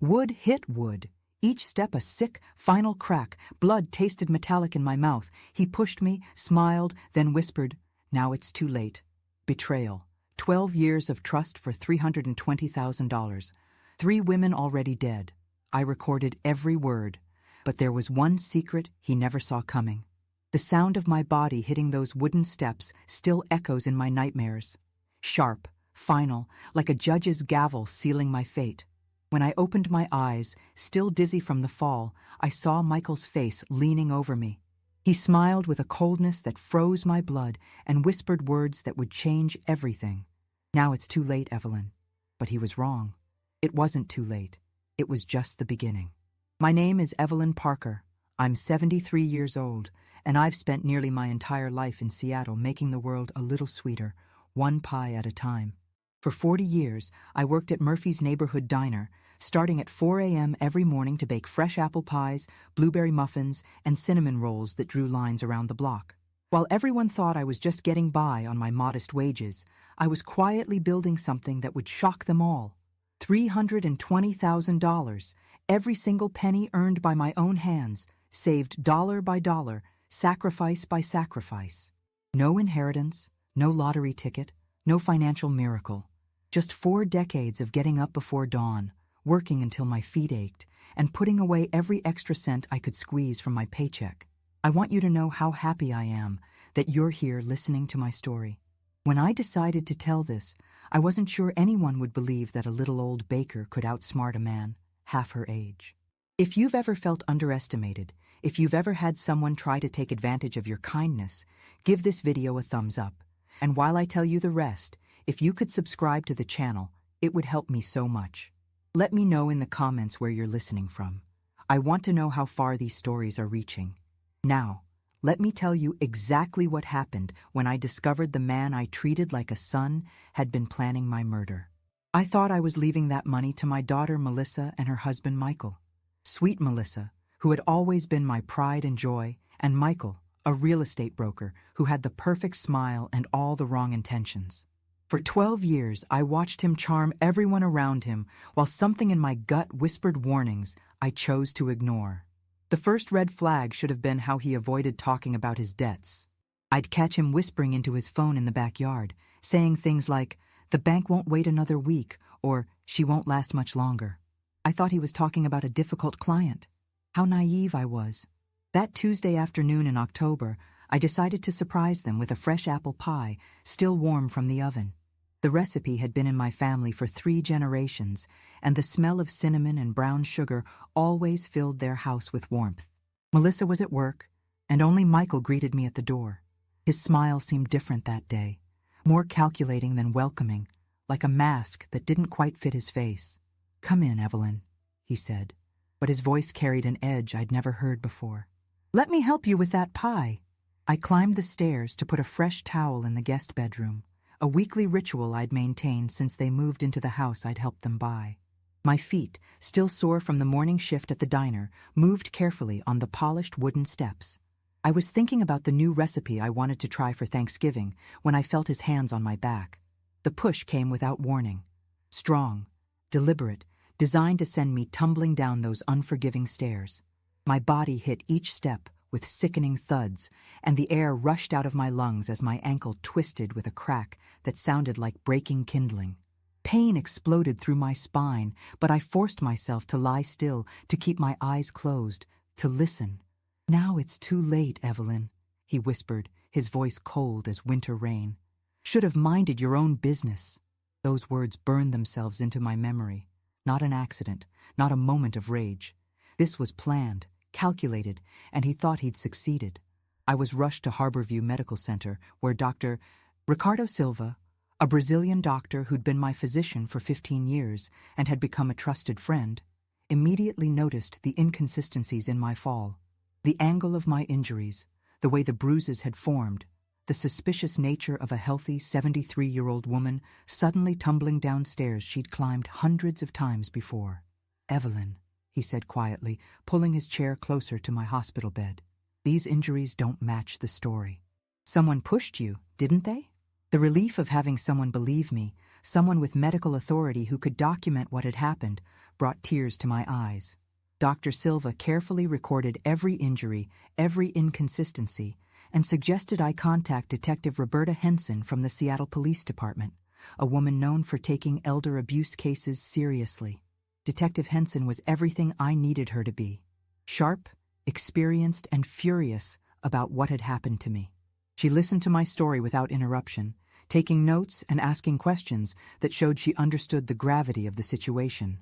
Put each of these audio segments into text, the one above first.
Wood hit wood. Each step a sick, final crack. Blood tasted metallic in my mouth. He pushed me, smiled, then whispered, "Now it's too late." Betrayal. 12 years of trust for $320,000. 3 women already dead. I recorded every word. But there was one secret he never saw coming. The sound of my body hitting those wooden steps still echoes in my nightmares. Sharp, final, like a judge's gavel sealing my fate. When I opened my eyes, still dizzy from the fall, I saw Michael's face leaning over me. He smiled with a coldness that froze my blood and whispered words that would change everything. "Now it's too late, Evelyn." But he was wrong. It wasn't too late. It was just the beginning. My name is Evelyn Parker. I'm 73 years old, and I've spent nearly my entire life in Seattle making the world a little sweeter, one pie at a time. For 40 years, I worked at Murphy's Neighborhood Diner, starting at 4 a.m. every morning to bake fresh apple pies, blueberry muffins, and cinnamon rolls that drew lines around the block. While everyone thought I was just getting by on my modest wages, I was quietly building something that would shock them all. $320,000, every single penny earned by my own hands, saved dollar by dollar, sacrifice by sacrifice. No inheritance, no lottery ticket, no financial miracle. Just 4 decades of getting up before dawn, working until my feet ached, and putting away every extra cent I could squeeze from my paycheck. I want you to know how happy I am that you're here listening to my story. When I decided to tell this, I wasn't sure anyone would believe that a little old baker could outsmart a man half her age. If you've ever felt underestimated, if you've ever had someone try to take advantage of your kindness, give this video a thumbs up. And while I tell you the rest, if you could subscribe to the channel, it would help me so much. Let me know in the comments where you're listening from. I want to know how far these stories are reaching. Now, let me tell you exactly what happened when I discovered the man I treated like a son had been planning my murder. I thought I was leaving that money to my daughter Melissa and her husband Michael. Sweet Melissa, who had always been my pride and joy, and Michael, a real estate broker who had the perfect smile and all the wrong intentions. For 12 years, I watched him charm everyone around him while something in my gut whispered warnings I chose to ignore. The first red flag should have been how he avoided talking about his debts. I'd catch him whispering into his phone in the backyard, saying things like, "The bank won't wait another week," or "She won't last much longer." I thought he was talking about a difficult client. How naive I was. That Tuesday afternoon in October, I decided to surprise them with a fresh apple pie, still warm from the oven. The recipe had been in my family for 3 generations, and the smell of cinnamon and brown sugar always filled their house with warmth. Melissa was at work, and only Michael greeted me at the door. His smile seemed different that day, more calculating than welcoming, like a mask that didn't quite fit his face. "Come in, Evelyn," he said, but his voice carried an edge I'd never heard before. "Let me help you with that pie." I climbed the stairs to put a fresh towel in the guest bedroom, a weekly ritual I'd maintained since they moved into the house I'd helped them buy. My feet, still sore from the morning shift at the diner, moved carefully on the polished wooden steps. I was thinking about the new recipe I wanted to try for Thanksgiving when I felt his hands on my back. The push came without warning. Strong, deliberate, designed to send me tumbling down those unforgiving stairs. My body hit each step with sickening thuds, and the air rushed out of my lungs as my ankle twisted with a crack that sounded like breaking kindling. Pain exploded through my spine, but I forced myself to lie still, to keep my eyes closed, to listen. "Now it's too late, Evelyn," he whispered, his voice cold as winter rain. "Should have minded your own business." Those words burned themselves into my memory. Not an accident, not a moment of rage. This was planned, calculated, and he thought he'd succeeded. I was rushed to Harborview Medical Center, where Dr. Ricardo Silva, a Brazilian doctor who'd been my physician for 15 years and had become a trusted friend, immediately noticed the inconsistencies in my fall. The angle of my injuries, the way the bruises had formed, the suspicious nature of a healthy 73-year-old woman suddenly tumbling downstairs she'd climbed hundreds of times before. "Evelyn," he said quietly, pulling his chair closer to my hospital bed, "these injuries don't match the story. Someone pushed you, didn't they?" The relief of having someone believe me, someone with medical authority who could document what had happened, brought tears to my eyes. Dr. Silva carefully recorded every injury, every inconsistency, and suggested I contact Detective Roberta Henson from the Seattle Police Department, a woman known for taking elder abuse cases seriously. Detective Henson was everything I needed her to be: sharp, experienced, and furious about what had happened to me. She listened to my story without interruption, taking notes and asking questions that showed she understood the gravity of the situation.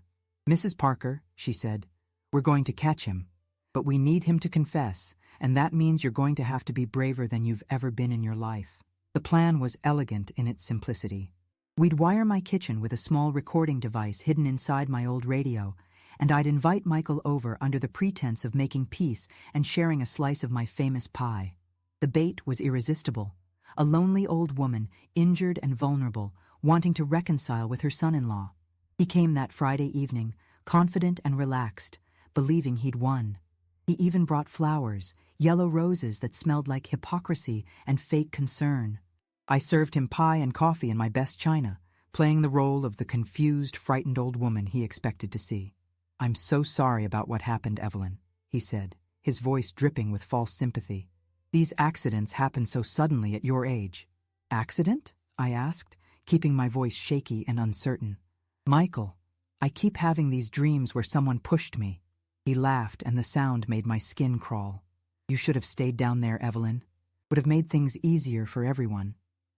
"Mrs. Parker," she said, "we're going to catch him, but we need him to confess, and that means you're going to have to be braver than you've ever been in your life." The plan was elegant in its simplicity. We'd wire my kitchen with a small recording device hidden inside my old radio, and I'd invite Michael over under the pretense of making peace and sharing a slice of my famous pie. The bait was irresistible: a lonely old woman, injured and vulnerable, wanting to reconcile with her son-in-law. He came that Friday evening, confident and relaxed, believing he'd won. He even brought flowers, yellow roses that smelled like hypocrisy and fake concern. I served him pie and coffee in my best china, playing the role of the confused, frightened old woman he expected to see. "I'm so sorry about what happened, Evelyn," he said, his voice dripping with false sympathy. "These accidents happen so suddenly at your age." "Accident?" I asked, keeping my voice shaky and uncertain. "Michael, I keep having these dreams where someone pushed me." He laughed, and the sound made my skin crawl. "You should have stayed down there, Evelyn. Would have made things easier for everyone."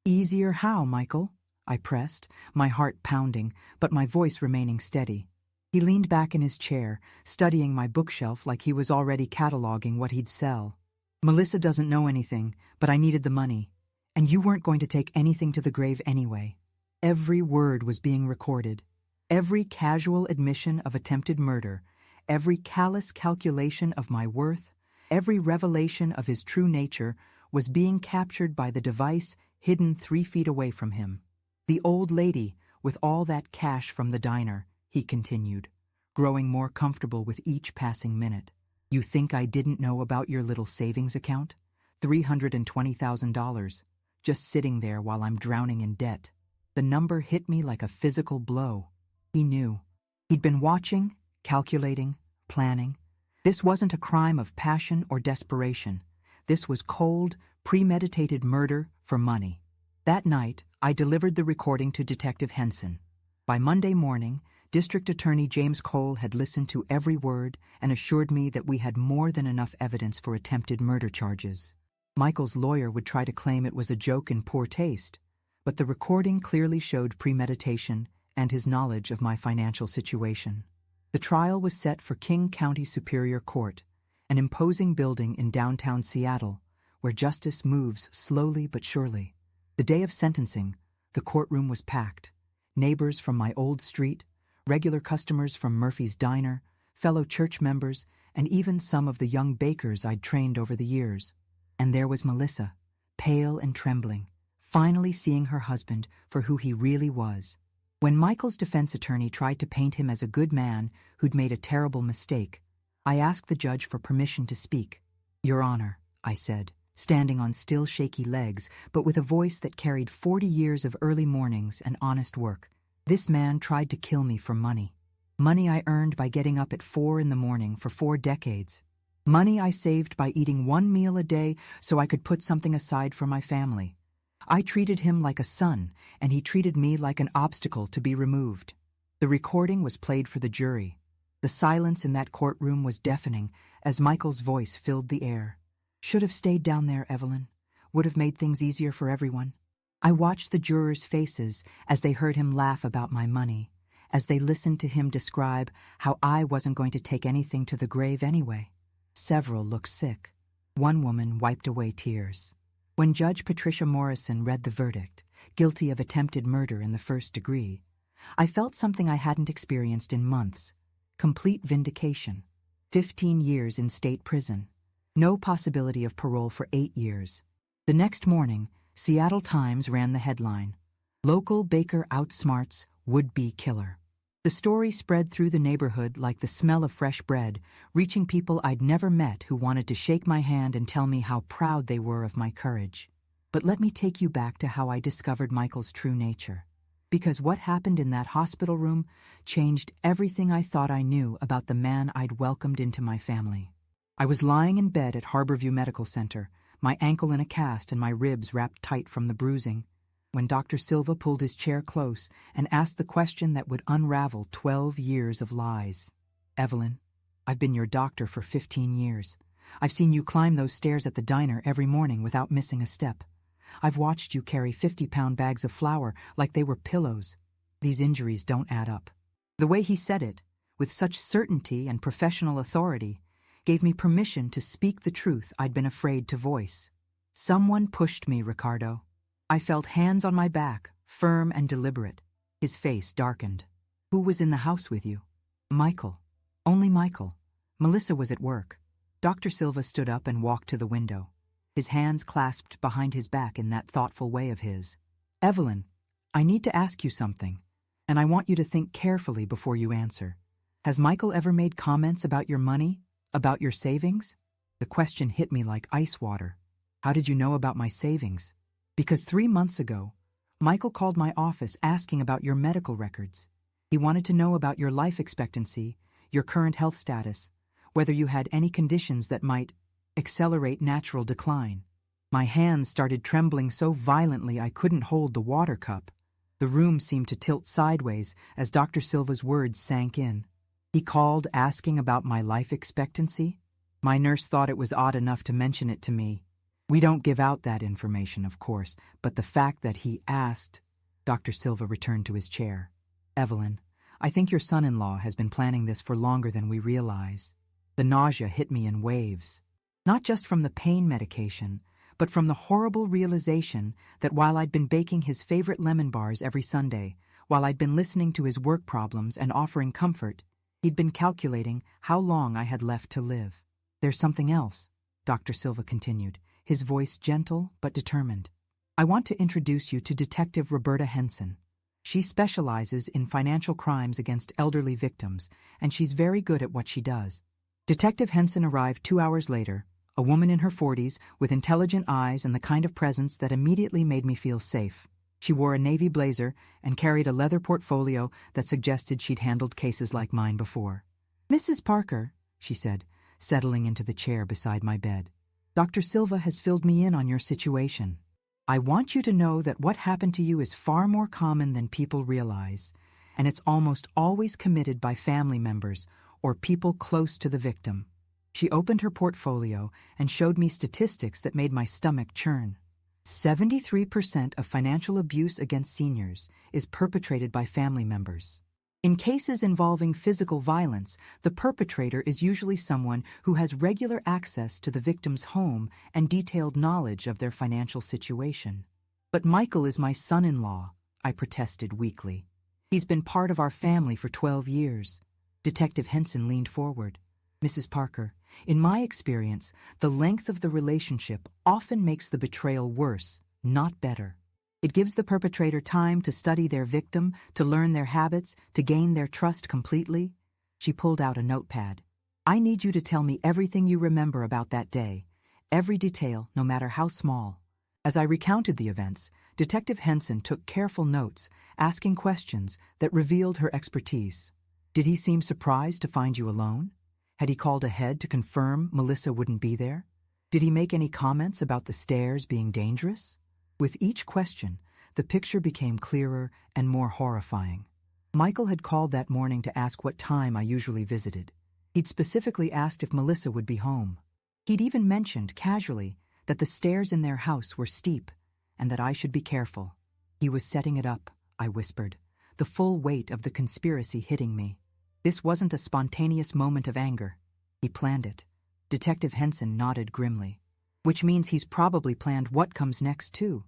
"Easier how, Michael?" I pressed, my heart pounding, but my voice remaining steady. He leaned back in his chair, studying my bookshelf like he was already cataloging what he'd sell. "Melissa doesn't know anything, but I needed the money. And you weren't going to take anything to the grave anyway." Every word was being recorded. Every casual admission of attempted murder, every callous calculation of my worth, every revelation of his true nature was being captured by the device hidden 3 feet away from him. "The old lady, with all that cash from the diner," he continued, growing more comfortable with each passing minute. "You think I didn't know about your little savings account? $320,000, just sitting there while I'm drowning in debt." The number hit me like a physical blow. He knew. He'd been watching, calculating, planning. This wasn't a crime of passion or desperation. This was cold, premeditated murder for money. That night, I delivered the recording to Detective Henson. By Monday morning, District Attorney James Cole had listened to every word and assured me that we had more than enough evidence for attempted murder charges. Michael's lawyer would try to claim it was a joke in poor taste, but the recording clearly showed premeditation and his knowledge of my financial situation. The trial was set for King County Superior Court, an imposing building in downtown Seattle, where justice moves slowly but surely. The day of sentencing, the courtroom was packed. Neighbors from my old street, regular customers from Murphy's Diner, fellow church members, and even some of the young bakers I'd trained over the years. And there was Melissa, pale and trembling, finally seeing her husband for who he really was. When Michael's defense attorney tried to paint him as a good man who'd made a terrible mistake, I asked the judge for permission to speak. "Your Honor," I said, standing on still shaky legs, but with a voice that carried 40 years of early mornings and honest work. "This man tried to kill me for money. Money I earned by getting up at 4 in the morning for 4 decades. Money I saved by eating 1 meal a day so I could put something aside for my family. I treated him like a son, and he treated me like an obstacle to be removed." The recording was played for the jury. The silence in that courtroom was deafening as Michael's voice filled the air. "Should have stayed down there, Evelyn. Would have made things easier for everyone." I watched the jurors' faces as they heard him laugh about my money, as they listened to him describe how I wasn't going to take anything to the grave anyway. Several looked sick. One woman wiped away tears. When Judge Patricia Morrison read the verdict, guilty of attempted murder in the 1st degree, I felt something I hadn't experienced in months: complete vindication. 15 years in state prison. No possibility of parole for 8 years. The next morning, Seattle Times ran the headline, "Local Baker Outsmarts Would-Be Killer." The story spread through the neighborhood like the smell of fresh bread, reaching people I'd never met who wanted to shake my hand and tell me how proud they were of my courage. But let me take you back to how I discovered Michael's true nature. Because what happened in that hospital room changed everything I thought I knew about the man I'd welcomed into my family. I was lying in bed at Harborview Medical Center, my ankle in a cast and my ribs wrapped tight from the bruising, when Dr. Silva pulled his chair close and asked the question that would unravel 12 years of lies. "Evelyn, I've been your doctor for 15 years. I've seen you climb those stairs at the diner every morning without missing a step. I've watched you carry 50-pound bags of flour like they were pillows. These injuries don't add up." The way he said it, with such certainty and professional authority, gave me permission to speak the truth I'd been afraid to voice. "Someone pushed me, Ricardo." I felt hands on my back, firm and deliberate. His face darkened. "Who was in the house with you?" "Michael. Only Michael. Melissa was at work." Dr. Silva stood up and walked to the window, his hands clasped behind his back in that thoughtful way of his. "Evelyn, I need to ask you something, and I want you to think carefully before you answer. Has Michael ever made comments about your money, about your savings?" The question hit me like ice water. "How did you know about my savings?" "Because 3 months ago, Michael called my office asking about your medical records. He wanted to know about your life expectancy, your current health status, whether you had any conditions that might accelerate natural decline." My hands started trembling so violently I couldn't hold the water cup. The room seemed to tilt sideways as Dr. Silva's words sank in. He called asking about my life expectancy? My nurse thought it was odd enough to mention it to me. We don't give out that information, of course, but the fact that he asked... Dr. Silva returned to his chair. "Evelyn, I think your son-in-law has been planning this for longer than we realize." The nausea hit me in waves. Not just from the pain medication, but from the horrible realization that while I'd been baking his favorite lemon bars every Sunday, while I'd been listening to his work problems and offering comfort, he'd been calculating how long I had left to live. "There's something else," Dr. Silva continued, his voice gentle but determined. "I want to introduce you to Detective Roberta Henson. She specializes in financial crimes against elderly victims, and she's very good at what she does." Detective Henson arrived 2 hours later, a woman in her 40s with intelligent eyes and the kind of presence that immediately made me feel safe. She wore a navy blazer and carried a leather portfolio that suggested she'd handled cases like mine before. "Mrs. Parker," she said, settling into the chair beside my bed, "Dr. Silva has filled me in on your situation. I want you to know that what happened to you is far more common than people realize, and it's almost always committed by family members or people close to the victim." She opened her portfolio and showed me statistics that made my stomach churn. 73% of financial abuse against seniors is perpetrated by family members. In cases involving physical violence, the perpetrator is usually someone who has regular access to the victim's home and detailed knowledge of their financial situation. "But Michael is my son-in-law," I protested weakly. "He's been part of our family for 12 years. Detective Henson leaned forward. "Mrs. Parker, in my experience, the length of the relationship often makes the betrayal worse, not better. It gives the perpetrator time to study their victim, to learn their habits, to gain their trust completely." She pulled out a notepad. "I need you to tell me everything you remember about that day, every detail, no matter how small." As I recounted the events, Detective Henson took careful notes, asking questions that revealed her expertise. "Did he seem surprised to find you alone? Had he called ahead to confirm Melissa wouldn't be there? Did he make any comments about the stairs being dangerous?" With each question, the picture became clearer and more horrifying. Michael had called that morning to ask what time I usually visited. He'd specifically asked if Melissa would be home. He'd even mentioned, casually, that the stairs in their house were steep and that I should be careful. He was setting it up, I whispered, the full weight of the conspiracy hitting me. This wasn't a spontaneous moment of anger. He planned it. Detective Henson nodded grimly. "Which means he's probably planned what comes next, too.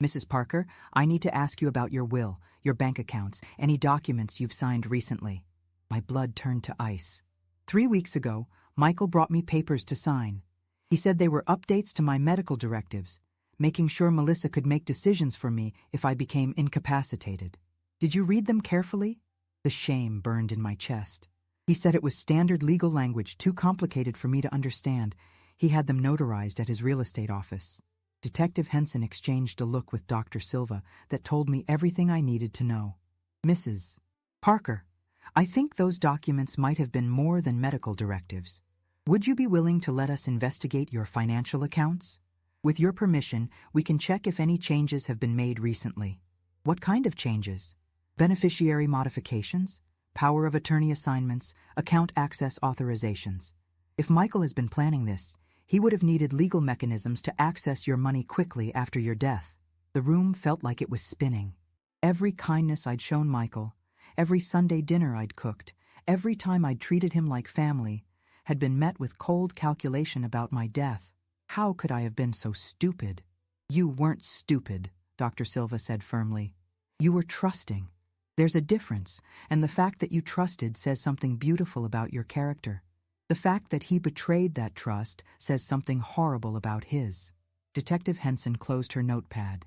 Mrs. Parker, I need to ask you about your will, your bank accounts, any documents you've signed recently." My blood turned to ice. 3 weeks ago, Michael brought me papers to sign. He said they were updates to my medical directives, making sure Melissa could make decisions for me if I became incapacitated. "Did you read them carefully?" The shame burned in my chest. He said it was standard legal language too complicated for me to understand. He had them notarized at his real estate office. Detective Henson exchanged a look with Dr. Silva that told me everything I needed to know. Mrs. Parker, I think those documents might have been more than medical directives. Would you be willing to let us investigate your financial accounts? With your permission, we can check if any changes have been made recently. What kind of changes? Beneficiary modifications? Power of attorney assignments? Account access authorizations? If Michael has been planning this, he would have needed legal mechanisms to access your money quickly after your death. The room felt like it was spinning. Every kindness I'd shown Michael, every Sunday dinner I'd cooked, every time I'd treated him like family, had been met with cold calculation about my death. How could I have been so stupid? You weren't stupid, Dr. Silva said firmly. You were trusting. There's a difference, and the fact that you trusted says something beautiful about your character. The fact that he betrayed that trust says something horrible about his. Detective Henson closed her notepad.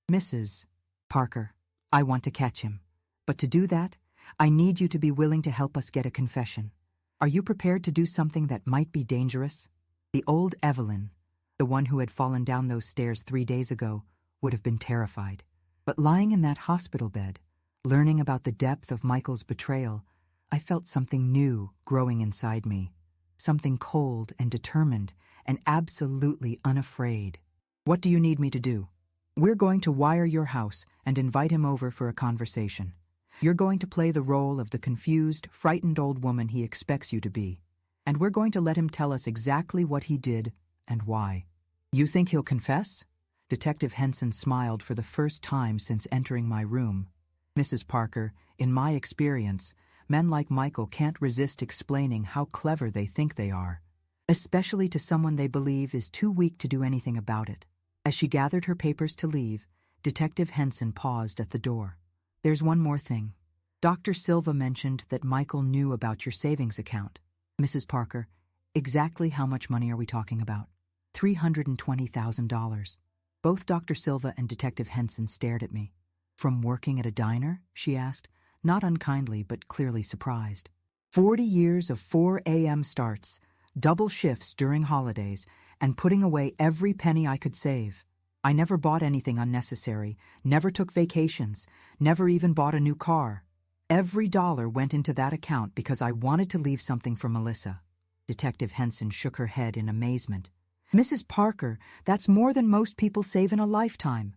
Mrs. Parker, I want to catch him. But to do that, I need you to be willing to help us get a confession. Are you prepared to do something that might be dangerous? The old Evelyn, the one who had fallen down those stairs 3 days ago, would have been terrified. But lying in that hospital bed, learning about the depth of Michael's betrayal, I felt something new growing inside me. Something cold and determined and absolutely unafraid. What do you need me to do? We're going to wire your house and invite him over for a conversation. You're going to play the role of the confused, frightened old woman he expects you to be. And we're going to let him tell us exactly what he did and why. You think he'll confess? Detective Henson smiled for the first time since entering my room. Mrs. Parker, in my experience, men like Michael can't resist explaining how clever they think they are, especially to someone they believe is too weak to do anything about it. As she gathered her papers to leave, Detective Henson paused at the door. There's one more thing. Dr. Silva mentioned that Michael knew about your savings account. Mrs. Parker, exactly how much money are we talking about? $320,000. Both Dr. Silva and Detective Henson stared at me. From working at a diner? She asked, not unkindly but clearly surprised. 40 years of 4 a.m. starts, double shifts during holidays, and putting away every penny I could save. I never bought anything unnecessary, never took vacations, never even bought a new car. Every dollar went into that account because I wanted to leave something for Melissa. Detective Henson shook her head in amazement. Mrs. Parker, that's more than most people save in a lifetime.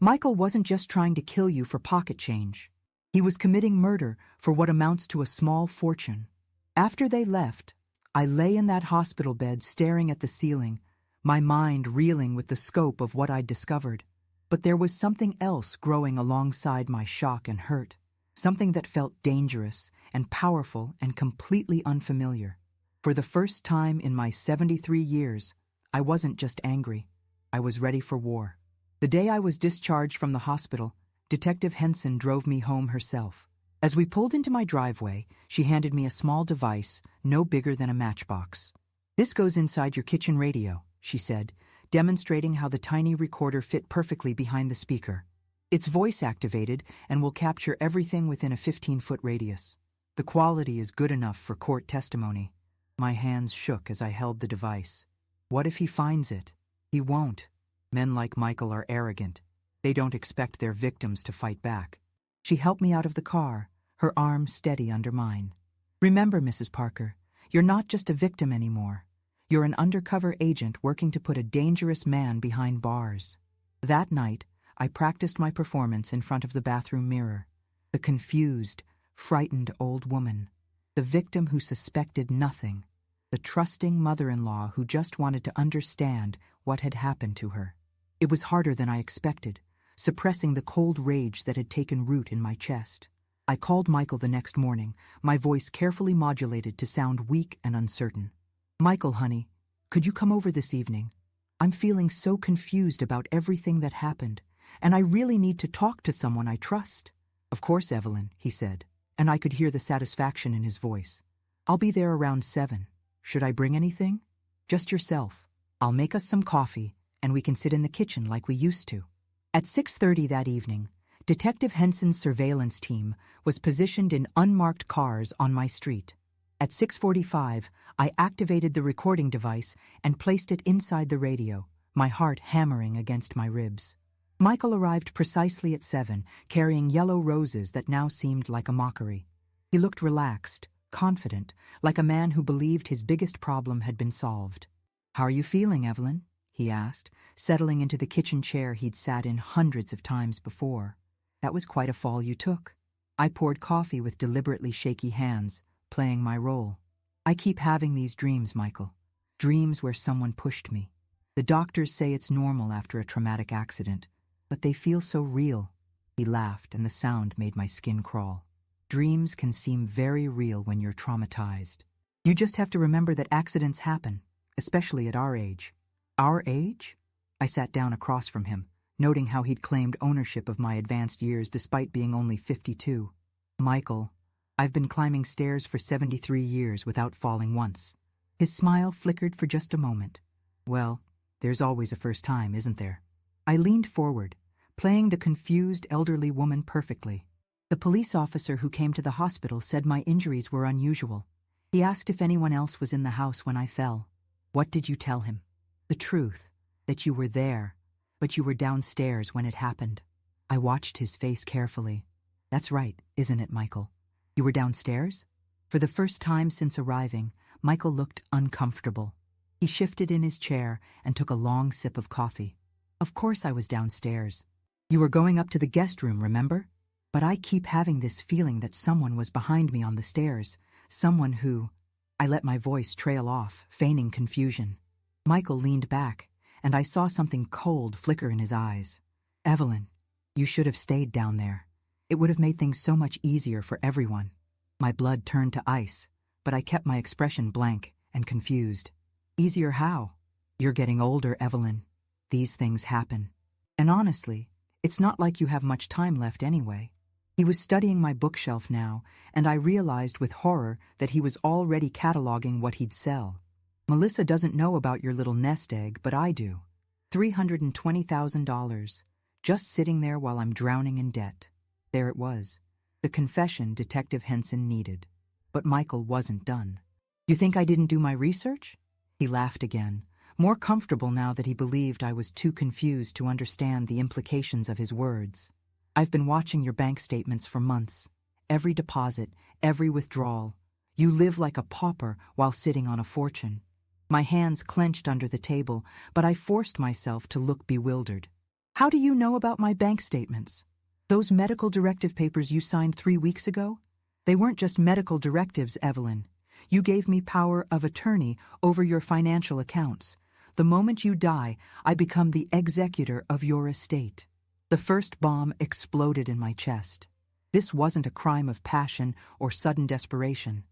Michael wasn't just trying to kill you for pocket change. He was committing murder for what amounts to a small fortune. After they left, I lay in that hospital bed staring at the ceiling, my mind reeling with the scope of what I'd discovered. But there was something else growing alongside my shock and hurt, something that felt dangerous and powerful and completely unfamiliar. For the first time in my 73 years, I wasn't just angry. I was ready for war. The day I was discharged from the hospital, Detective Henson drove me home herself. As we pulled into my driveway, she handed me a small device no bigger than a matchbox. This goes inside your kitchen radio, she said, demonstrating how the tiny recorder fit perfectly behind the speaker. It's voice-activated and will capture everything within a 15-foot radius. The quality is good enough for court testimony. My hands shook as I held the device. What if he finds it? He won't. Men like Michael are arrogant. They don't expect their victims to fight back. She helped me out of the car, her arm steady under mine. Remember, Mrs. Parker, you're not just a victim anymore. You're an undercover agent working to put a dangerous man behind bars. That night, I practiced my performance in front of the bathroom mirror. The confused, frightened old woman. The victim who suspected nothing. The trusting mother-in-law who just wanted to understand what had happened to her. It was harder than I expected, suppressing the cold rage that had taken root in my chest. I called Michael the next morning, my voice carefully modulated to sound weak and uncertain. Michael, honey, could you come over this evening? I'm feeling so confused about everything that happened, and I really need to talk to someone I trust. Of course, Evelyn, he said, and I could hear the satisfaction in his voice. I'll be there around 7. Should I bring anything? Just yourself. I'll make us some coffee, and we can sit in the kitchen like we used to. At 6:30 that evening, Detective Henson's surveillance team was positioned in unmarked cars on my street. At 6:45, I activated the recording device and placed it inside the radio, my heart hammering against my ribs. Michael arrived precisely at 7, carrying yellow roses that now seemed like a mockery. He looked relaxed, confident, like a man who believed his biggest problem had been solved. "How are you feeling, Evelyn?" he asked, settling into the kitchen chair he'd sat in hundreds of times before. "That was quite a fall you took." I poured coffee with deliberately shaky hands, playing my role. "I keep having these dreams, Michael. Dreams where someone pushed me. The doctors say it's normal after a traumatic accident, but they feel so real." He laughed, and the sound made my skin crawl. "Dreams can seem very real when you're traumatized. You just have to remember that accidents happen, especially at our age." "Our age?" I sat down across from him, noting how he'd claimed ownership of my advanced years despite being only 52. "Michael, I've been climbing stairs for 73 years without falling once." His smile flickered for just a moment. "Well, there's always a first time, isn't there?" I leaned forward, playing the confused elderly woman perfectly. "The police officer who came to the hospital said my injuries were unusual. He asked if anyone else was in the house when I fell." "What did you tell him?" "The truth, that you were there, but you were downstairs when it happened." I watched his face carefully. "That's right, isn't it, Michael? You were downstairs?" For the first time since arriving, Michael looked uncomfortable. He shifted in his chair and took a long sip of coffee. "Of course I was downstairs. You were going up to the guest room, remember? But I keep having this feeling that someone was behind me on the stairs, someone who—" I let my voice trail off, feigning confusion. Michael leaned back, and I saw something cold flicker in his eyes. "Evelyn, you should have stayed down there. It would have made things so much easier for everyone." My blood turned to ice, but I kept my expression blank and confused. "Easier how?" "You're getting older, Evelyn. These things happen. And honestly, it's not like you have much time left anyway." He was studying my bookshelf now, and I realized with horror that he was already cataloging what he'd sell. "Melissa doesn't know about your little nest egg, but I do. $320,000, just sitting there while I'm drowning in debt." There it was, the confession Detective Henson needed. But Michael wasn't done. "You think I didn't do my research?" He laughed again, more comfortable now that he believed I was too confused to understand the implications of his words. "I've been watching your bank statements for months. Every deposit, every withdrawal. You live like a pauper while sitting on a fortune." My hands clenched under the table, but I forced myself to look bewildered. "How do you know about my bank statements? Those medical directive papers you signed 3 weeks ago? They weren't just medical directives, Evelyn. You gave me power of attorney over your financial accounts. The moment you die, I become the executor of your estate." The first bomb exploded in my chest. This wasn't a crime of passion or sudden desperation.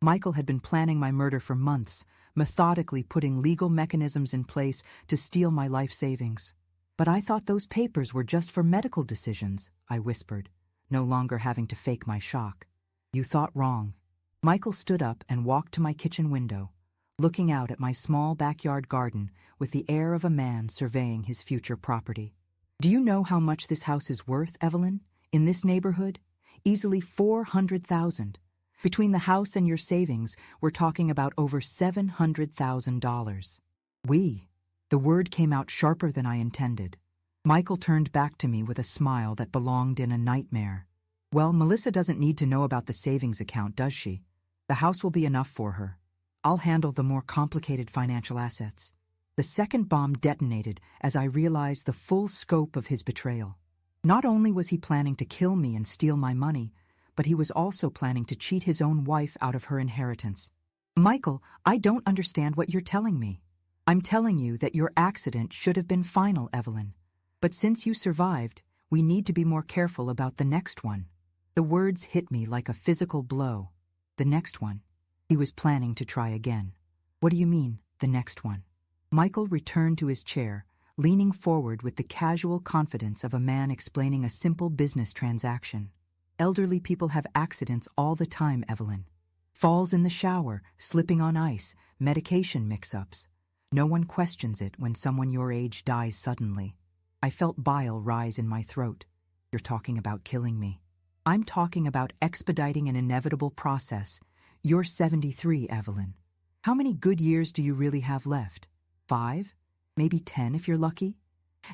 Michael had been planning my murder for months, methodically putting legal mechanisms in place to steal my life savings. "But I thought those papers were just for medical decisions," I whispered, no longer having to fake my shock. "You thought wrong." Michael stood up and walked to my kitchen window, looking out at my small backyard garden with the air of a man surveying his future property. "Do you know how much this house is worth, Evelyn? In this neighborhood? Easily $400,000. Between the house and your savings, we're talking about over $700,000. The word came out sharper than I intended. Michael turned back to me with a smile that belonged in a nightmare. "Well, Melissa doesn't need to know about the savings account, does she? The house will be enough for her. I'll handle the more complicated financial assets." The second bomb detonated as I realized the full scope of his betrayal. Not only was he planning to kill me and steal my money, but he was also planning to cheat his own wife out of her inheritance. "Michael, I don't understand what you're telling me." "I'm telling you that your accident should have been final, Evelyn. But since you survived, we need to be more careful about the next one." The words hit me like a physical blow. The next one. He was planning to try again. "What do you mean, the next one?" Michael returned to his chair, leaning forward with the casual confidence of a man explaining a simple business transaction. "Elderly people have accidents all the time, Evelyn. Falls in the shower, slipping on ice, medication mix-ups. No one questions it when someone your age dies suddenly." I felt bile rise in my throat. "You're talking about killing me." "I'm talking about expediting an inevitable process. You're 73, Evelyn. How many good years do you really have left? 5? maybe 10 if you're lucky.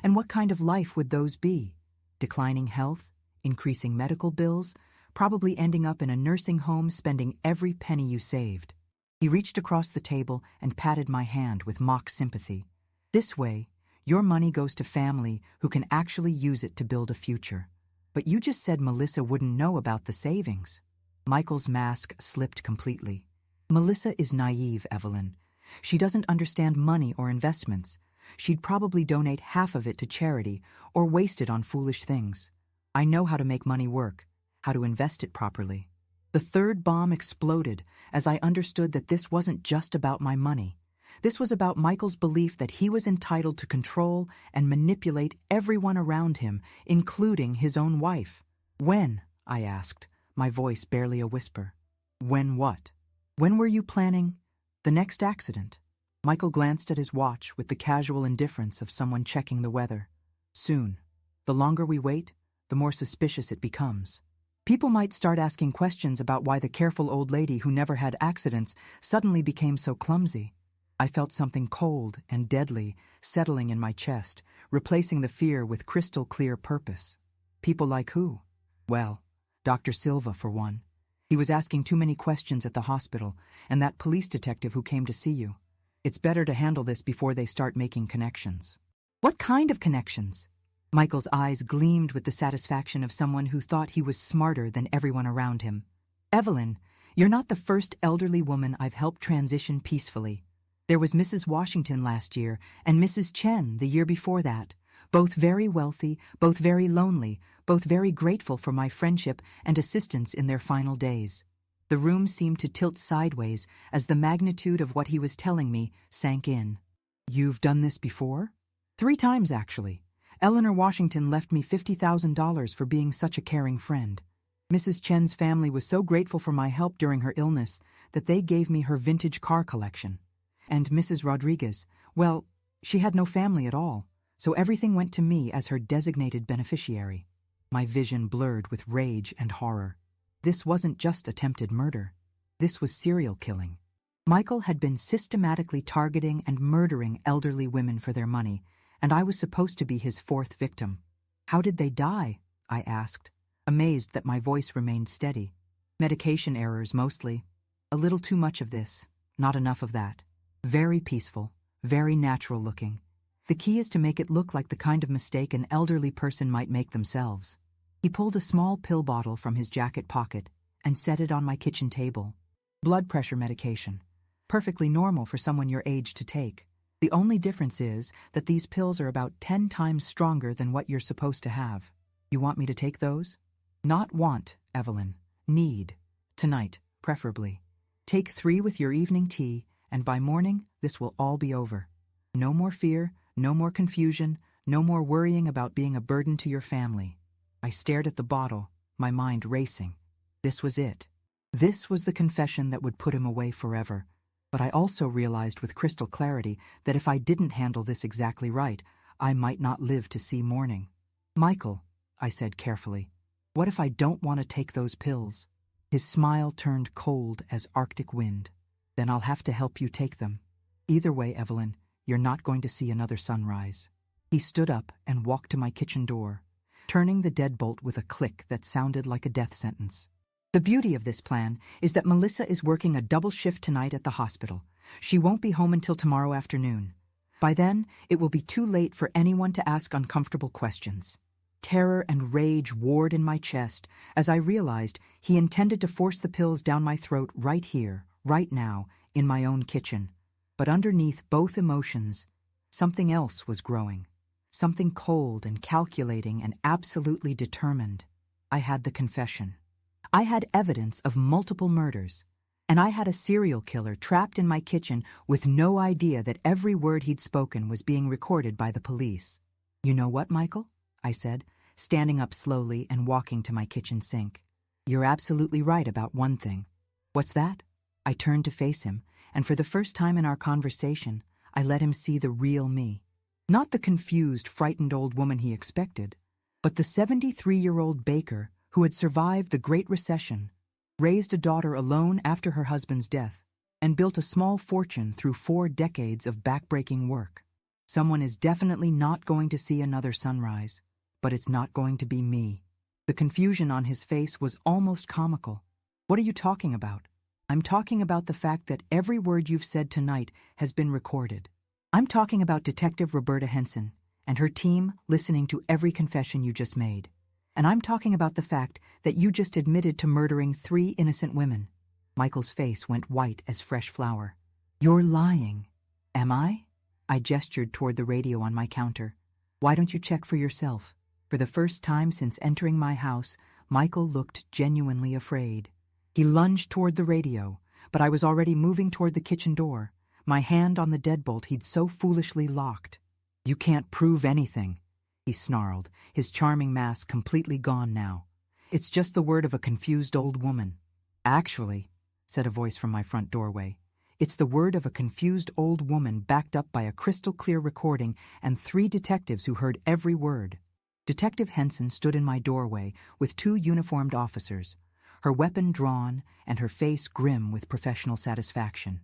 And what kind of life would those be? Declining health, increasing medical bills, probably ending up in a nursing home spending every penny you saved. He reached across the table and patted my hand with mock sympathy. This way, your money goes to family who can actually use it to build a future. But you just said Melissa wouldn't know about the savings. Michael's mask slipped completely. Melissa is naive, Evelyn. She doesn't understand money or investments. She'd probably donate half of it to charity or waste it on foolish things. I know how to make money work, how to invest it properly. The third bomb exploded as I understood that this wasn't just about my money. This was about Michael's belief that he was entitled to control and manipulate everyone around him, including his own wife. When? I asked, my voice barely a whisper. When what? When were you planning the next accident? Michael glanced at his watch with the casual indifference of someone checking the weather. Soon. The longer we wait, the more suspicious it becomes. People might start asking questions about why the careful old lady who never had accidents suddenly became so clumsy. I felt something cold and deadly settling in my chest, replacing the fear with crystal clear purpose. People like who? Well, Dr. Silva, for one. He was asking too many questions at the hospital, and that police detective who came to see you. It's better to handle this before they start making connections. What kind of connections? Michael's eyes gleamed with the satisfaction of someone who thought he was smarter than everyone around him. Evelyn, you're not the first elderly woman I've helped transition peacefully. There was Mrs. Washington last year and Mrs. Chen the year before that, both very wealthy, both very lonely, both very grateful for my friendship and assistance in their final days. The room seemed to tilt sideways as the magnitude of what he was telling me sank in. You've done this before? 3 times, actually. Eleanor Washington left me $50,000 for being such a caring friend. Mrs. Chen's family was so grateful for my help during her illness that they gave me her vintage car collection. And Mrs. Rodriguez, well, she had no family at all, so everything went to me as her designated beneficiary. My vision blurred with rage and horror. This wasn't just attempted murder. This was serial killing. Michael had been systematically targeting and murdering elderly women for their money, and I was supposed to be his 4th victim. How did they die? I asked, amazed that my voice remained steady. Medication errors, mostly. A little too much of this, not enough of that. Very peaceful, very natural looking. The key is to make it look like the kind of mistake an elderly person might make themselves. He pulled a small pill bottle from his jacket pocket and set it on my kitchen table. Blood pressure medication. Perfectly normal for someone your age to take. The only difference is that these pills are about 10 times stronger than what you're supposed to have. You want me to take those? Not want, Evelyn. Need. Tonight, preferably. Take 3 with your evening tea, and by morning, this will all be over. No more fear, no more confusion, no more worrying about being a burden to your family. I stared at the bottle, my mind racing. This was it. This was the confession that would put him away forever. But I also realized with crystal clarity that if I didn't handle this exactly right, I might not live to see morning. Michael, I said carefully, what if I don't want to take those pills? His smile turned cold as Arctic wind. Then I'll have to help you take them. Either way, Evelyn, you're not going to see another sunrise. He stood up and walked to my kitchen door, turning the deadbolt with a click that sounded like a death sentence. The beauty of this plan is that Melissa is working a double shift tonight at the hospital. She won't be home until tomorrow afternoon. By then, it will be too late for anyone to ask uncomfortable questions. Terror and rage warred in my chest as I realized he intended to force the pills down my throat right here, right now, in my own kitchen. But underneath both emotions, something else was growing. Something cold and calculating and absolutely determined. I had the confession. I had evidence of multiple murders, and I had a serial killer trapped in my kitchen with no idea that every word he'd spoken was being recorded by the police. You know what, Michael? I said, standing up slowly and walking to my kitchen sink. You're absolutely right about one thing. What's that? I turned to face him, and for the first time in our conversation, I let him see the real me. Not the confused, frightened old woman he expected, but the 73-year-old baker who had survived the Great Recession, raised a daughter alone after her husband's death, and built a small fortune through 4 decades of backbreaking work. Someone is definitely not going to see another sunrise, but it's not going to be me. The confusion on his face was almost comical. What are you talking about? I'm talking about the fact that every word you've said tonight has been recorded. I'm talking about Detective Roberta Henson and her team listening to every confession you just made. And I'm talking about the fact that you just admitted to murdering 3 innocent women. Michael's face went white as fresh flour. You're lying. Am I? I gestured toward the radio on my counter. Why don't you check for yourself? For the first time since entering my house, Michael looked genuinely afraid. He lunged toward the radio, but I was already moving toward the kitchen door, my hand on the deadbolt he'd so foolishly locked. You can't prove anything, he snarled, his charming mask completely gone now. It's just the word of a confused old woman. Actually, said a voice from my front doorway, it's the word of a confused old woman backed up by a crystal-clear recording and 3 detectives who heard every word. Detective Henson stood in my doorway with 2 uniformed officers, her weapon drawn and her face grim with professional satisfaction.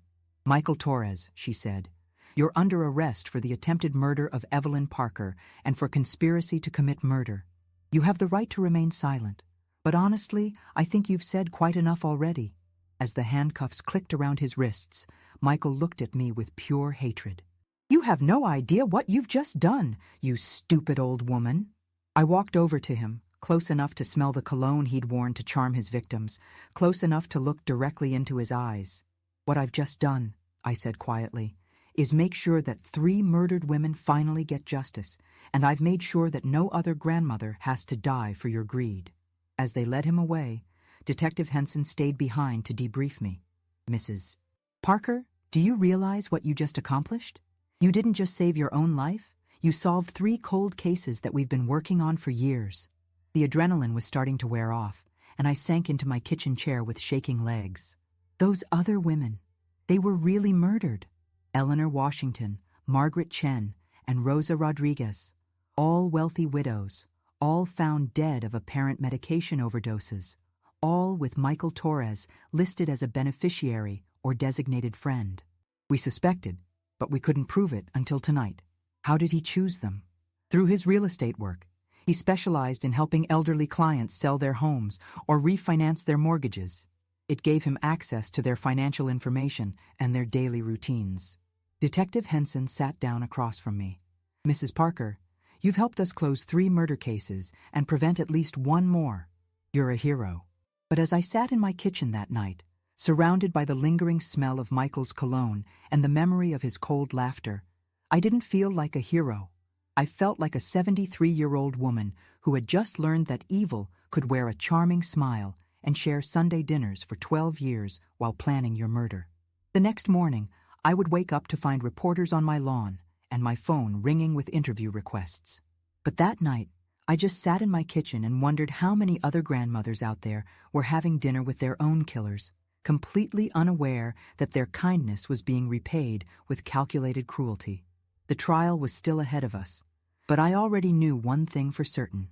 Michael Torres, she said, you're under arrest for the attempted murder of Evelyn Parker and for conspiracy to commit murder. You have the right to remain silent, but honestly, I think you've said quite enough already. As the handcuffs clicked around his wrists, Michael looked at me with pure hatred. You have no idea what you've just done, you stupid old woman. I walked over to him, close enough to smell the cologne he'd worn to charm his victims, close enough to look directly into his eyes. What I've just done, I said quietly, is make sure that 3 murdered women finally get justice, and I've made sure that no other grandmother has to die for your greed. As they led him away, Detective Henson stayed behind to debrief me. Mrs. Parker, do you realize what you just accomplished? You didn't just save your own life, you solved 3 cold cases that we've been working on for years. The adrenaline was starting to wear off, and I sank into my kitchen chair with shaking legs. Those other women, they were really murdered. Eleanor Washington, Margaret Chen, and Rosa Rodriguez, all wealthy widows, all found dead of apparent medication overdoses, all with Michael Torres listed as a beneficiary or designated friend. We suspected, but we couldn't prove it until tonight. How did he choose them? Through his real estate work. He specialized in helping elderly clients sell their homes or refinance their mortgages. It gave him access to their financial information and their daily routines. Detective Henson sat down across from me. Mrs. Parker, you've helped us close 3 murder cases and prevent at least 1 more. You're a hero. But as I sat in my kitchen that night, surrounded by the lingering smell of Michael's cologne and the memory of his cold laughter, I didn't feel like a hero. I felt like a 73-year-old woman who had just learned that evil could wear a charming smile and share Sunday dinners for 12 years while planning your murder. The next morning, I would wake up to find reporters on my lawn and my phone ringing with interview requests. But that night, I just sat in my kitchen and wondered how many other grandmothers out there were having dinner with their own killers, completely unaware that their kindness was being repaid with calculated cruelty. The trial was still ahead of us, but I already knew one thing for certain.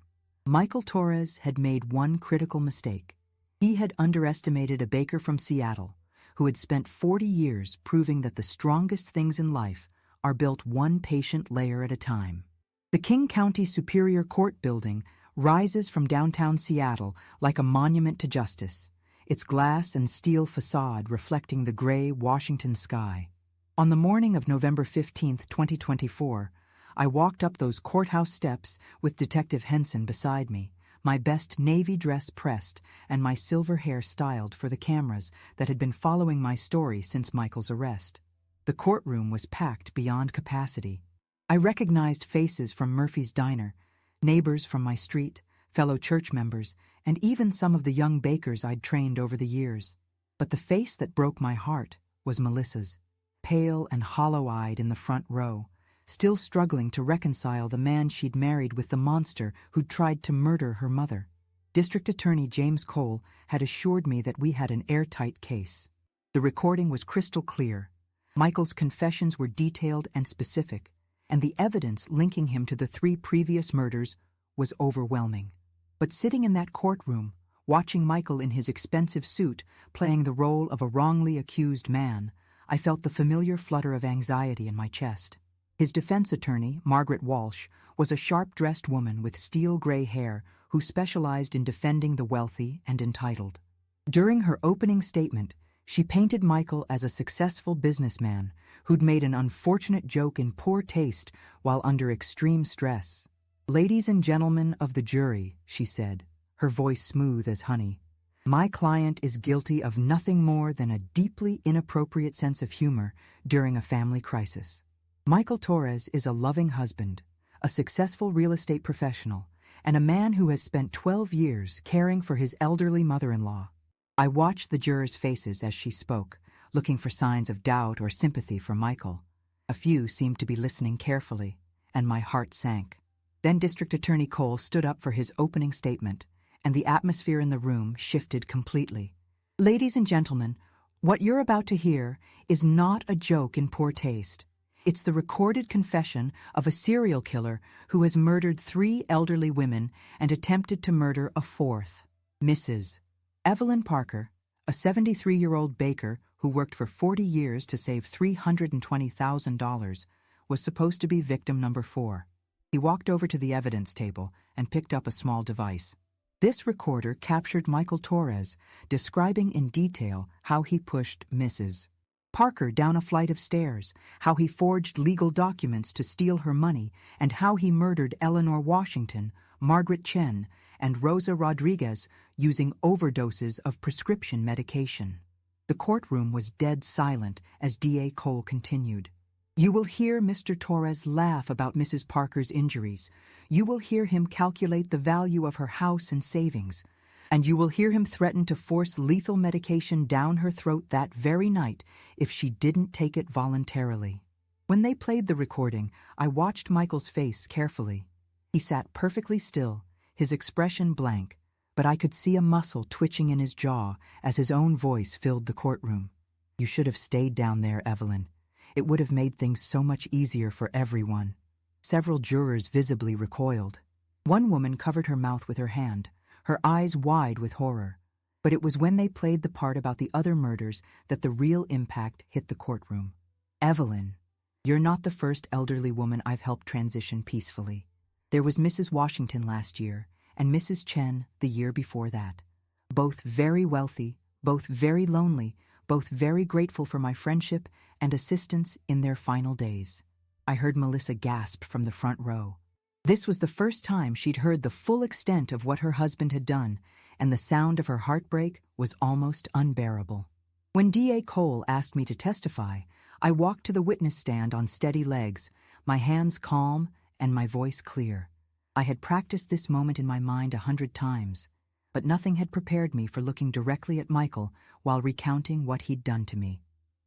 Michael Torres had made one critical mistake. He had underestimated a baker from Seattle who had spent 40 years proving that the strongest things in life are built one patient layer at a time. The King County Superior Court building rises from downtown Seattle like a monument to justice, its glass and steel facade reflecting the gray Washington sky. On the morning of November 15, 2024, I walked up those courthouse steps with Detective Henson beside me, my best navy dress pressed and my silver hair styled for the cameras that had been following my story since Michael's arrest. The courtroom was packed beyond capacity. I recognized faces from Murphy's Diner, neighbors from my street, fellow church members, and even some of the young bakers I'd trained over the years. But the face that broke my heart was Melissa's, pale and hollow-eyed in the front row, still struggling to reconcile the man she'd married with the monster who'd tried to murder her mother. District Attorney James Cole had assured me that we had an airtight case. The recording was crystal clear. Michael's confessions were detailed and specific, and the evidence linking him to the 3 previous murders was overwhelming. But sitting in that courtroom, watching Michael in his expensive suit playing the role of a wrongly accused man, I felt the familiar flutter of anxiety in my chest. His defense attorney, Margaret Walsh, was a sharp-dressed woman with steel-gray hair who specialized in defending the wealthy and entitled. During her opening statement, she painted Michael as a successful businessman who'd made an unfortunate joke in poor taste while under extreme stress. "Ladies and gentlemen of the jury," she said, her voice smooth as honey, "my client is guilty of nothing more than a deeply inappropriate sense of humor during a family crisis. Michael Torres is a loving husband, a successful real estate professional, and a man who has spent 12 years caring for his elderly mother-in-law." I watched the jurors' faces as she spoke, looking for signs of doubt or sympathy for Michael. A few seemed to be listening carefully, and my heart sank. Then District Attorney Cole stood up for his opening statement, and the atmosphere in the room shifted completely. "Ladies and gentlemen, what you're about to hear is not a joke in poor taste. It's the recorded confession of a serial killer who has murdered 3 elderly women and attempted to murder a 4th. Mrs. Evelyn Parker, a 73-year-old baker who worked for 40 years to save $320,000, was supposed to be victim number 4. He walked over to the evidence table and picked up a small device. This recorder captured Michael Torres describing in detail how he pushed Mrs. Parker down a flight of stairs, how he forged legal documents to steal her money, and how he murdered Eleanor Washington, Margaret Chen, and Rosa Rodriguez using overdoses of prescription medication. The courtroom was dead silent as D.A. Cole continued. "You will hear Mr. Torres laugh about Mrs. Parker's injuries. You will hear him calculate the value of her house and savings. And you will hear him threaten to force lethal medication down her throat that very night if she didn't take it voluntarily." When they played the recording, I watched Michael's face carefully. He sat perfectly still, his expression blank, but I could see a muscle twitching in his jaw as his own voice filled the courtroom. "You should have stayed down there, Evelyn. It would have made things so much easier for everyone." Several jurors visibly recoiled. One woman covered her mouth with her hand, her eyes wide with horror. But it was when they played the part about the other murders that the real impact hit the courtroom. "Evelyn, you're not the first elderly woman I've helped transition peacefully. There was Mrs. Washington last year, and Mrs. Chen the year before that. Both very wealthy, both very lonely, both very grateful for my friendship and assistance in their final days." I heard Melissa gasp from the front row. This was the first time she'd heard the full extent of what her husband had done, and the sound of her heartbreak was almost unbearable. When D.A. Cole asked me to testify, I walked to the witness stand on steady legs, my hands calm and my voice clear. I had practiced this moment in my mind 100 times, but nothing had prepared me for looking directly at Michael while recounting what he'd done to me.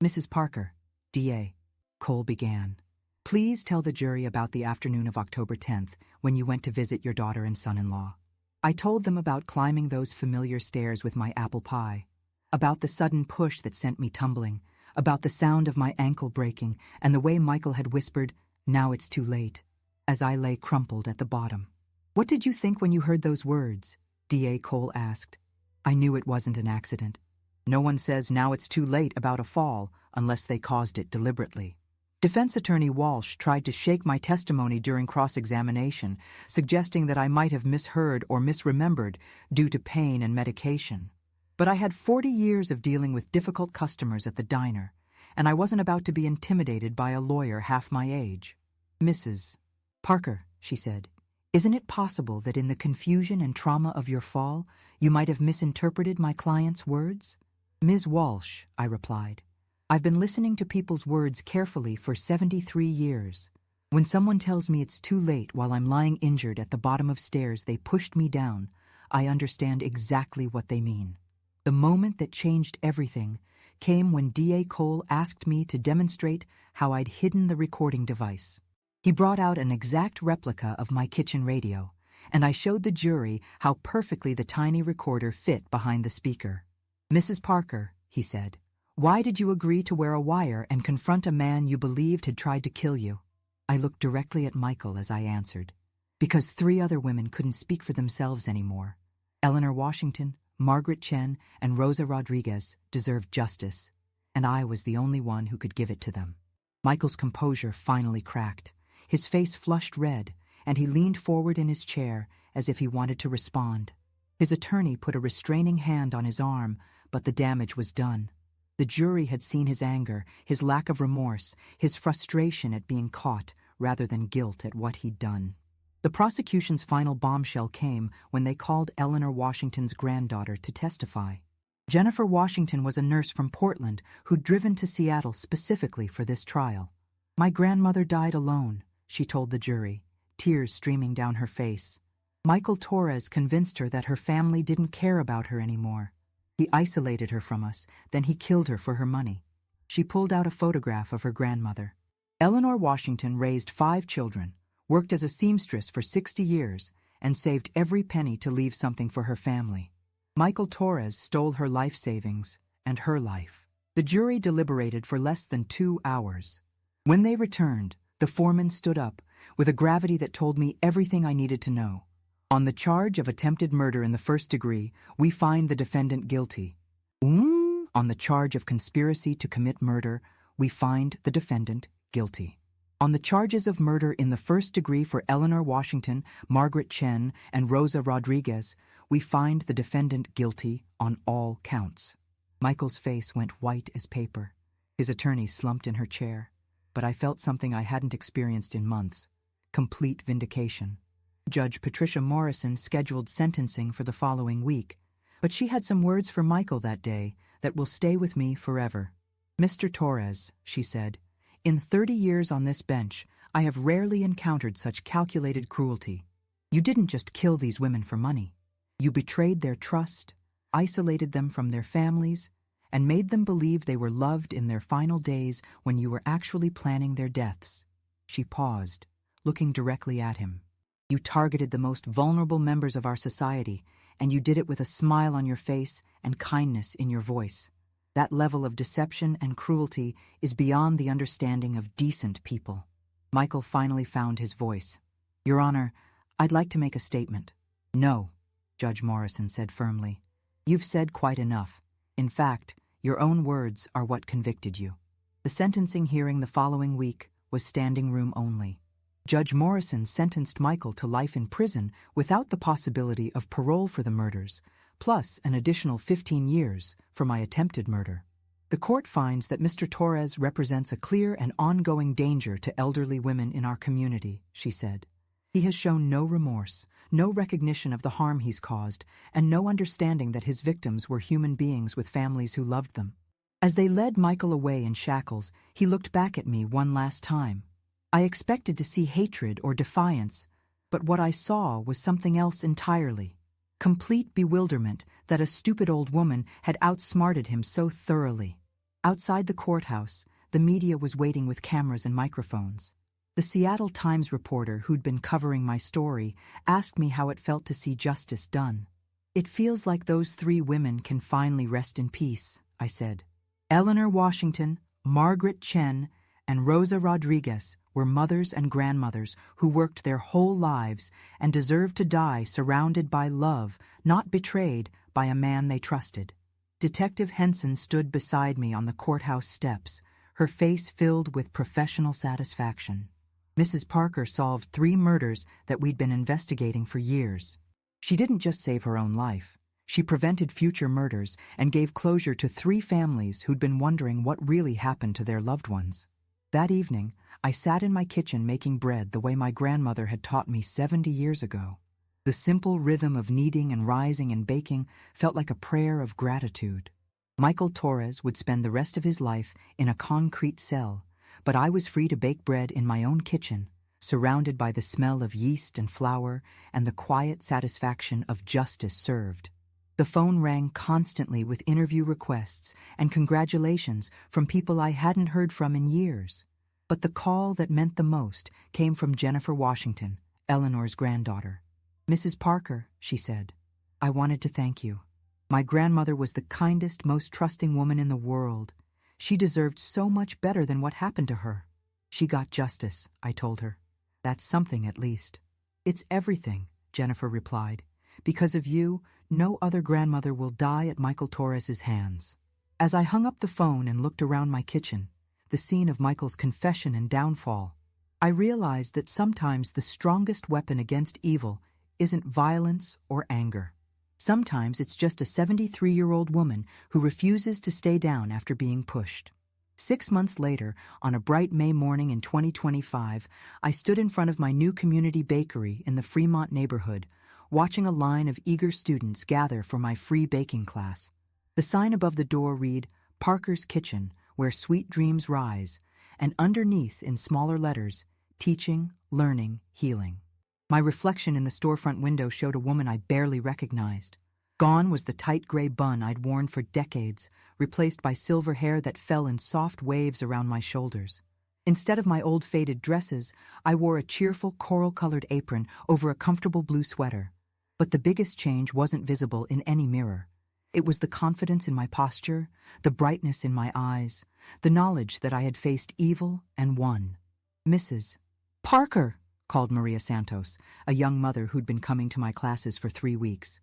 "Mrs. Parker," D.A. Cole began, "please tell the jury about the afternoon of October 10th when you went to visit your daughter and son-in-law." I told them about climbing those familiar stairs with my apple pie, about the sudden push that sent me tumbling, about the sound of my ankle breaking, and the way Michael had whispered, "Now it's too late," as I lay crumpled at the bottom. "What did you think when you heard those words?" D.A. Cole asked. I knew it wasn't an accident. No one says "now it's too late" about a fall unless they caused it deliberately. Defense Attorney Walsh tried to shake my testimony during cross-examination, suggesting that I might have misheard or misremembered due to pain and medication. But I had 40 years of dealing with difficult customers at the diner, and I wasn't about to be intimidated by a lawyer half my age. "Mrs. Parker," she said, "isn't it possible that in the confusion and trauma of your fall, you might have misinterpreted my client's words?" "Ms. Walsh," I replied, "I've been listening to people's words carefully for 73 years. When someone tells me it's too late while I'm lying injured at the bottom of stairs they pushed me down, I understand exactly what they mean. The moment that changed everything came when D.A. Cole asked me to demonstrate how I'd hidden the recording device. He brought out an exact replica of my kitchen radio, and I showed the jury how perfectly the tiny recorder fit behind the speaker. "Mrs. Parker," he said, "why did you agree to wear a wire and confront a man you believed had tried to kill you?" I looked directly at Michael as I answered. "Because 3 other women couldn't speak for themselves anymore. Eleanor Washington, Margaret Chen, and Rosa Rodriguez deserved justice, and I was the only one who could give it to them." Michael's composure finally cracked. His face flushed red, and he leaned forward in his chair as if he wanted to respond. His attorney put a restraining hand on his arm, but the damage was done. The jury had seen his anger, his lack of remorse, his frustration at being caught rather than guilt at what he'd done. The prosecution's final bombshell came when they called Eleanor Washington's granddaughter to testify. Jennifer Washington was a nurse from Portland who'd driven to Seattle specifically for this trial. "My grandmother died alone," she told the jury, tears streaming down her face. "Michael Torres convinced her that her family didn't care about her anymore. He isolated her from us, then he killed her for her money." She pulled out a photograph of her grandmother. Eleanor Washington raised 5 children, worked as a seamstress for 60 years, and saved every penny to leave something for her family. Michael Torres stole her life savings and her life. The jury deliberated for less than 2 hours. When they returned, the foreman stood up with a gravity that told me everything I needed to know. "On the charge of attempted murder in the first degree, we find the defendant guilty. On the charge of conspiracy to commit murder, we find the defendant guilty. On the charges of murder in the first degree for Eleanor Washington, Margaret Chen, and Rosa Rodriguez, we find the defendant guilty on all counts." Michael's face went white as paper. His attorney slumped in her chair. But I felt something I hadn't experienced in months: complete vindication. Judge Patricia Morrison scheduled sentencing for the following week, but she had some words for Michael that day that will stay with me forever. "Mr. Torres," she said, "in 30 years on this bench, I have rarely encountered such calculated cruelty. You didn't just kill these women for money. You betrayed their trust, isolated them from their families, and made them believe they were loved in their final days when you were actually planning their deaths." She paused, looking directly at him. "You targeted the most vulnerable members of our society, and you did it with a smile on your face and kindness in your voice. That level of deception and cruelty is beyond the understanding of decent people." Michael finally found his voice. "Your Honor, I'd like to make a statement." "No," Judge Morrison said firmly. "You've said quite enough. In fact, your own words are what convicted you." The sentencing hearing the following week was standing room only. Judge Morrison sentenced Michael to life in prison without the possibility of parole for the murders, plus an additional 15 years for my attempted murder. "The court finds that Mr. Torres represents a clear and ongoing danger to elderly women in our community," she said. "He has shown no remorse, no recognition of the harm he's caused, and no understanding that his victims were human beings with families who loved them." As they led Michael away in shackles, he looked back at me one last time. I expected to see hatred or defiance, but what I saw was something else entirely. Complete bewilderment that a stupid old woman had outsmarted him so thoroughly. Outside the courthouse, the media was waiting with cameras and microphones. The Seattle Times reporter who'd been covering my story asked me how it felt to see justice done. "It feels like those 3 women can finally rest in peace," I said. "Eleanor Washington, Margaret Chen, and Rosa Rodriguez were mothers and grandmothers who worked their whole lives and deserved to die surrounded by love, not betrayed by a man they trusted." Detective Henson stood beside me on the courthouse steps, her face filled with professional satisfaction. Mrs. Parker solved 3 murders that we'd been investigating for years. She didn't just save her own life. She prevented future murders and gave closure to 3 families who'd been wondering what really happened to their loved ones. That evening, I sat in my kitchen making bread the way my grandmother had taught me 70 years ago. The simple rhythm of kneading and rising and baking felt like a prayer of gratitude. Michael Torres would spend the rest of his life in a concrete cell, but I was free to bake bread in my own kitchen, surrounded by the smell of yeast and flour and the quiet satisfaction of justice served. The phone rang constantly with interview requests and congratulations from people I hadn't heard from in years. But the call that meant the most came from Jennifer Washington, Eleanor's granddaughter. "Mrs. Parker," she said, "I wanted to thank you. My grandmother was the kindest, most trusting woman in the world. She deserved so much better than what happened to her." "She got justice," I told her. "That's something at least." "It's everything," Jennifer replied. "Because of you, no other grandmother will die at Michael Torres's hands." As I hung up the phone and looked around my kitchen, the scene of Michael's confession and downfall, I realized that sometimes the strongest weapon against evil isn't violence or anger. Sometimes it's just a 73-year-old woman who refuses to stay down after being pushed. 6 months later, on a bright May morning in 2025, I stood in front of my new community bakery in the Fremont neighborhood, watching a line of eager students gather for my free baking class. The sign above the door read, "Parker's Kitchen, where sweet dreams rise," and underneath, in smaller letters, "Teaching, Learning, Healing." My reflection in the storefront window showed a woman I barely recognized. Gone was the tight gray bun I'd worn for decades, replaced by silver hair that fell in soft waves around my shoulders. Instead of my old faded dresses, I wore a cheerful coral-colored apron over a comfortable blue sweater. But the biggest change wasn't visible in any mirror. It was the confidence in my posture, the brightness in my eyes, the knowledge that I had faced evil and won. "Mrs. Parker," called Maria Santos, a young mother who'd been coming to my classes for 3 weeks.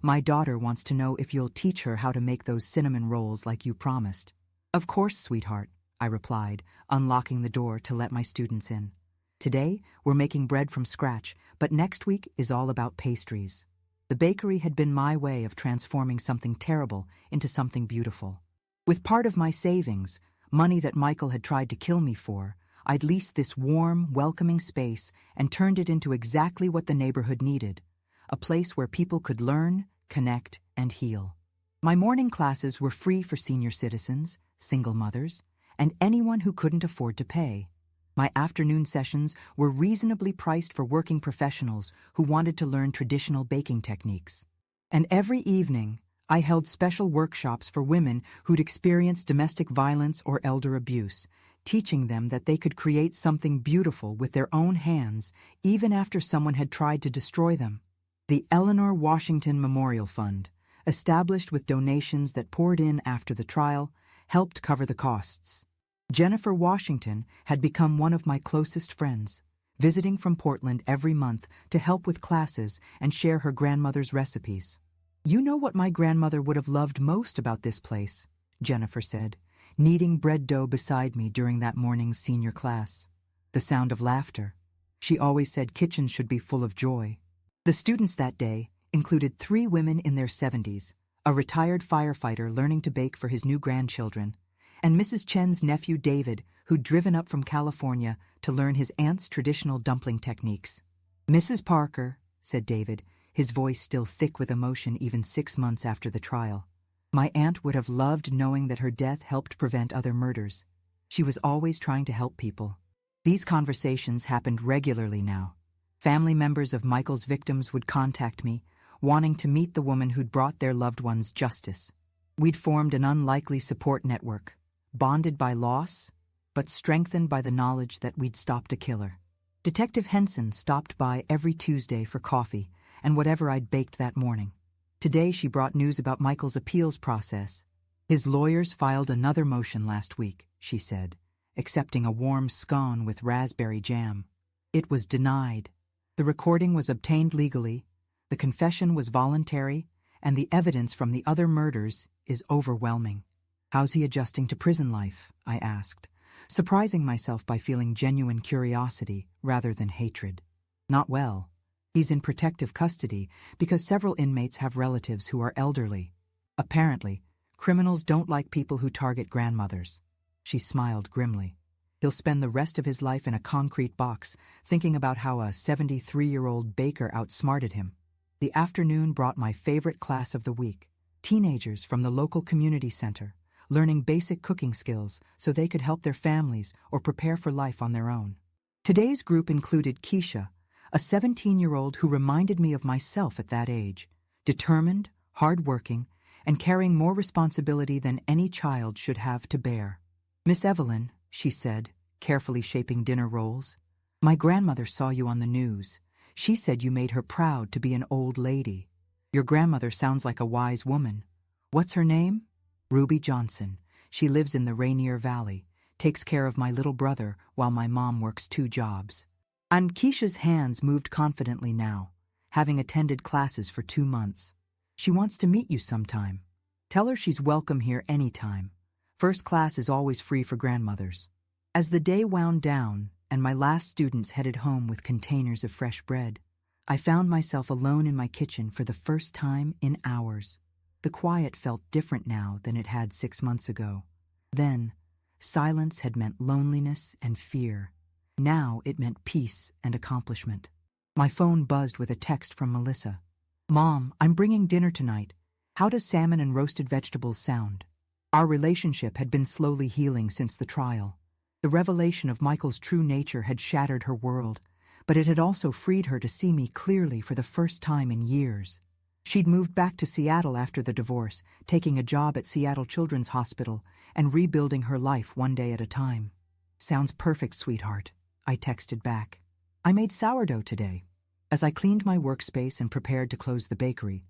"My daughter wants to know if you'll teach her how to make those cinnamon rolls like you promised." "Of course, sweetheart," I replied, unlocking the door to let my students in. "Today, we're making bread from scratch, but next week is all about pastries." The bakery had been my way of transforming something terrible into something beautiful. With part of my savings, money that Michael had tried to kill me for, I'd leased this warm, welcoming space and turned it into exactly what the neighborhood needed, a place where people could learn, connect, and heal. My morning classes were free for senior citizens, single mothers, and anyone who couldn't afford to pay. My afternoon sessions were reasonably priced for working professionals who wanted to learn traditional baking techniques. And every evening, I held special workshops for women who'd experienced domestic violence or elder abuse, teaching them that they could create something beautiful with their own hands even after someone had tried to destroy them. The Eleanor Washington Memorial Fund, established with donations that poured in after the trial, helped cover the costs. Jennifer Washington had become one of my closest friends, visiting from Portland every month to help with classes and share her grandmother's recipes. "You know what my grandmother would have loved most about this place," Jennifer said, kneading bread dough beside me during that morning's senior class. "The sound of laughter." She always said kitchens should be full of joy. The students that day included 3 women in their 70s, a retired firefighter learning to bake for his new grandchildren, and Mrs. Chen's nephew David, who'd driven up from California to learn his aunt's traditional dumpling techniques. "Mrs. Parker," said David, his voice still thick with emotion even 6 months after the trial, "my aunt would have loved knowing that her death helped prevent other murders. She was always trying to help people." These conversations happened regularly now. Family members of Michael's victims would contact me, wanting to meet the woman who'd brought their loved ones justice. We'd formed an unlikely support network, bonded by loss, but strengthened by the knowledge that we'd stopped a killer. Detective Henson stopped by every Tuesday for coffee and whatever I'd baked that morning. Today she brought news about Michael's appeals process. "His lawyers filed another motion last week," she said, accepting a warm scone with raspberry jam. "It was denied. The recording was obtained legally, the confession was voluntary, and the evidence from the other murders is overwhelming." "How's he adjusting to prison life?" I asked, surprising myself by feeling genuine curiosity rather than hatred. "Not well. He's in protective custody because several inmates have relatives who are elderly. Apparently, criminals don't like people who target grandmothers." She smiled grimly. "He'll spend the rest of his life in a concrete box, thinking about how a 73-year-old baker outsmarted him." The afternoon brought my favorite class of the week, teenagers from the local community center, learning basic cooking skills so they could help their families or prepare for life on their own. Today's group included Keisha, a 17-year-old who reminded me of myself at that age, determined, hard-working, and carrying more responsibility than any child should have to bear. "Miss Evelyn," she said, carefully shaping dinner rolls, "my grandmother saw you on the news. She said you made her proud to be an old lady. Your grandmother sounds like a wise woman. What's her name?" "Ruby Johnson. She lives in the Rainier Valley, takes care of my little brother while my mom works 2 jobs. And Keisha's hands moved confidently now, having attended classes for 2 months. "She wants to meet you sometime. Tell her she's welcome here anytime. First class is always free for grandmothers. As the day wound down and my last students headed home with containers of fresh bread, I found myself alone in my kitchen for the first time in hours. The quiet felt different now than it had 6 months ago. Then, silence had meant loneliness and fear. Now it meant peace and accomplishment. My phone buzzed with a text from Melissa. "Mom, I'm bringing dinner tonight. How does salmon and roasted vegetables sound?" Our relationship had been slowly healing since the trial. The revelation of Michael's true nature had shattered her world, but it had also freed her to see me clearly for the first time in years. She'd moved back to Seattle after the divorce, taking a job at Seattle Children's Hospital and rebuilding her life one day at a time. "Sounds perfect, sweetheart," I texted back. "I made sourdough today." As I cleaned my workspace and prepared to close the bakery,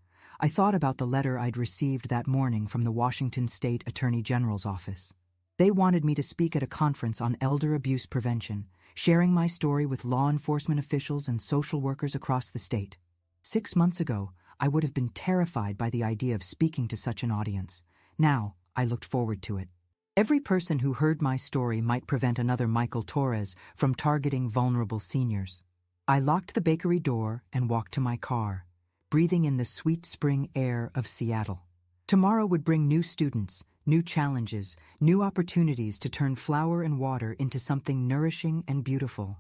I thought about the letter I'd received that morning from the Washington State Attorney General's office. They wanted me to speak at a conference on elder abuse prevention, sharing my story with law enforcement officials and social workers across the state. 6 months ago, I would have been terrified by the idea of speaking to such an audience. Now, I looked forward to it. Every person who heard my story might prevent another Michael Torres from targeting vulnerable seniors. I locked the bakery door and walked to my car, breathing in the sweet spring air of Seattle. Tomorrow would bring new students, new challenges, new opportunities to turn flour and water into something nourishing and beautiful.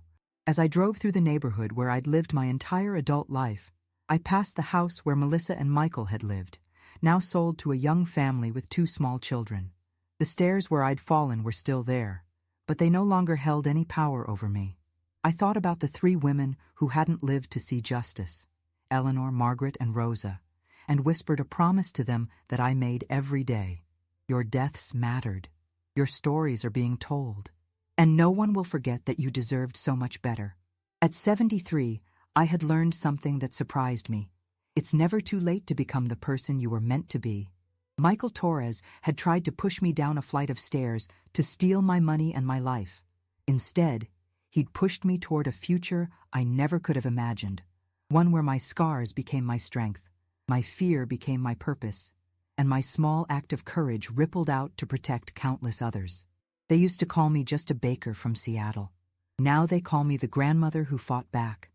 As I drove through the neighborhood where I'd lived my entire adult life, I passed the house where Melissa and Michael had lived, now sold to a young family with 2 small children. The stairs where I'd fallen were still there, but they no longer held any power over me. I thought about the 3 women who hadn't lived to see justice, Eleanor, Margaret, and Rosa, and whispered a promise to them that I made every day. Your deaths mattered. Your stories are being told. And no one will forget that you deserved so much better. At 73, I had learned something that surprised me. It's never too late to become the person you were meant to be. Michael Torres had tried to push me down a flight of stairs to steal my money and my life. Instead, he'd pushed me toward a future I never could have imagined, one where my scars became my strength, my fear became my purpose, and my small act of courage rippled out to protect countless others. They used to call me just a baker from Seattle. Now they call me the grandmother who fought back.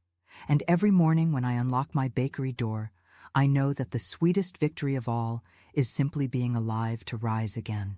And every morning when I unlock my bakery door, I know that the sweetest victory of all is simply being alive to rise again.